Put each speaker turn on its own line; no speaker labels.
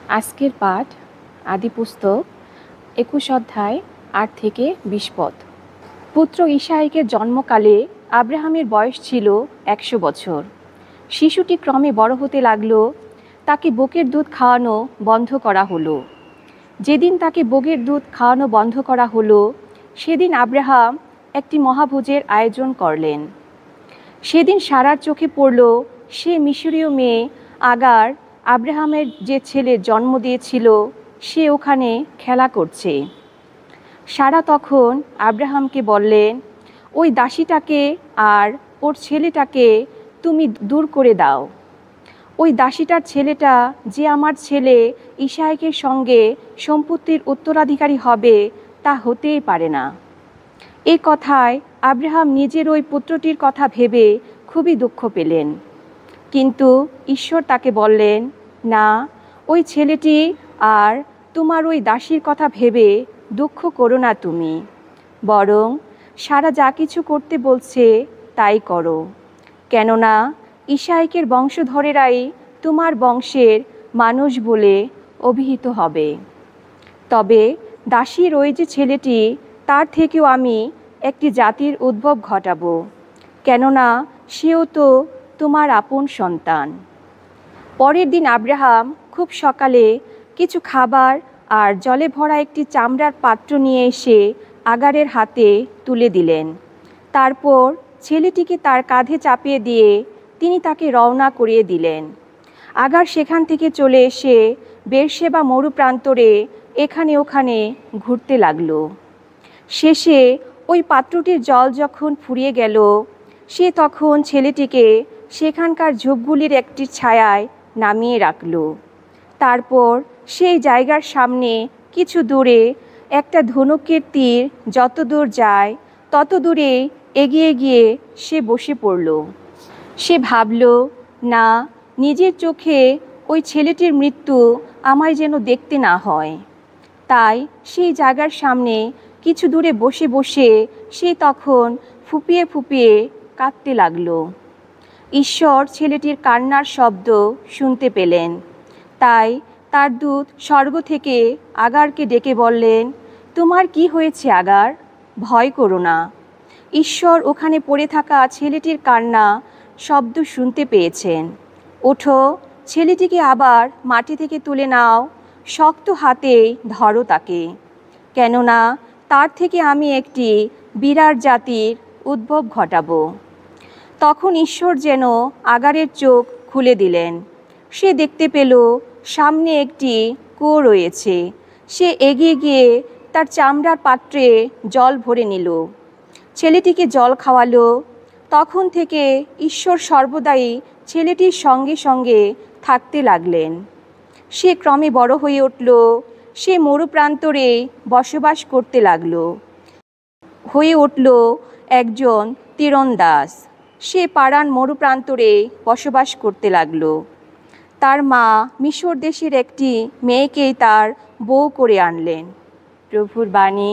আজকের পাঠ আদি পুস্তক ২১ অধ্যায় ৮ থেকে ২০ পদ। পুত্র ইসাইকের জন্মকালে আব্রাহামের বয়স ছিল ১০০ বছর। শিশুটি ক্রমে বড় হতে লাগলো, তাকে বকের দুধ খাওয়ানো বন্ধ করা হলো। যেদিন তাকে বকের দুধ খাওয়ানো বন্ধ করা হলো, সেদিন আব্রাহাম একটি মহাভোজের আয়োজন করলেন। সেদিন সারার চোখে পড়ল সে মিশরীয় মেয়ে আগার আব্রাহামের যে ছেলের জন্ম দিয়েছিল সে ওখানে খেলা করছে। সারা তখন আব্রাহামকে বললেন, ওই দাসীটাকে আর ওর ছেলেটাকে তুমি দূর করে দাও। ওই দাসীটার ছেলেটা যে আমার ছেলে ইসাইকের সঙ্গে সম্পত্তির উত্তরাধিকারী হবে তা হতেই পারে না। এই কথায় আব্রাহাম নিজের ওই পুত্রটির কথা ভেবে খুবই দুঃখ পেলেন। কিন্তু ঈশ্বর তাকে বললেন, না, ওই ছেলেটি আর তোমার ওই দাসীর কথা ভেবে দুঃখ করো না তুমি, বরং সারা যা কিছু করতে বলছে তাই করো। কেননা ইসাইকের বংশধরেরাই তোমার বংশের মানুষ বলে অভিহিত হবে। তবে দাসীর ওই যে ছেলেটি, তার থেকেও আমি একটি জাতির উদ্ভব ঘটাবো, কেননা সেও তো তোমার আপন সন্তান। পরের দিন আব্রাহাম খুব সকালে কিছু খাবার আর জলে ভরা একটি চামড়ার পাত্র নিয়ে এসে আগারের হাতে তুলে দিলেন। তারপর ছেলেটিকে তার কাঁধে চাপিয়ে দিয়ে তিনি তাকে রওনা করিয়ে দিলেন। আগার সেখান থেকে চলে এসে বেরশেবা মরু প্রান্তরে এখানে ওখানে ঘুরতে লাগলো। শেষে ওই পাত্রটির জল যখন ফুরিয়ে গেল, সে তখন ছেলেটিকে সেখানকার ঝোপগুলির একটি ছায়ায় নামিয়ে রাখল। তারপর সেই জায়গার সামনে কিছু দূরে একটা ধনুকের তীর যত দূর যায় তত দূরে এগিয়ে গিয়ে সে বসে পড়ল। সে ভাবল, না, নিজের চোখে ওই ছেলেটির মৃত্যু আমায় যেন দেখতে না হয়। তাই সেই জায়গার সামনে কিছু দূরে বসে বসে সে তখন ফুপিয়ে ফুপিয়ে কাঁদতে লাগল। ঈশ্বর ছেলেটির কান্নার শব্দ শুনতে পেলেন। তাই তার দূত স্বর্গ থেকে আগারকে ডেকে বললেন, তোমার কি হয়েছে আগার? ভয় করো না। ঈশ্বর ওখানে পড়ে থাকা ছেলেটির কান্না শব্দ শুনতে পেয়েছেন। ওঠো, ছেলেটিকে আবার মাটি থেকে তুলে নাও, শক্ত হাতে ধরো তাকে, কেননা তার থেকে আমি একটি বিরাট জাতির উদ্ভব ঘটাবো। তখন ঈশ্বর যেন আগারের চোখ খুলে দিলেন। সে দেখতে পেল সামনে একটি কুয়ো রয়েছে। সে এগিয়ে গিয়ে তার চামড়ার পাত্রে জল ভরে নিল, ছেলেটিকে জল খাওয়ালো। তখন থেকে ঈশ্বর সর্বদাই ছেলেটির সঙ্গে সঙ্গে থাকতে লাগলেন। সে ক্রমে বড় হয়ে উঠল। সে মরুপ্রান্তরে বসবাস করতে লাগল, হয়ে উঠল একজন তীরন্দাজ। সে পারান মরুপ্রান্তরে বসবাস করতে লাগল। তার মা মিশর দেশের একটি মেয়েকেই তার বউ করে আনলেন। প্রভুর বাণী।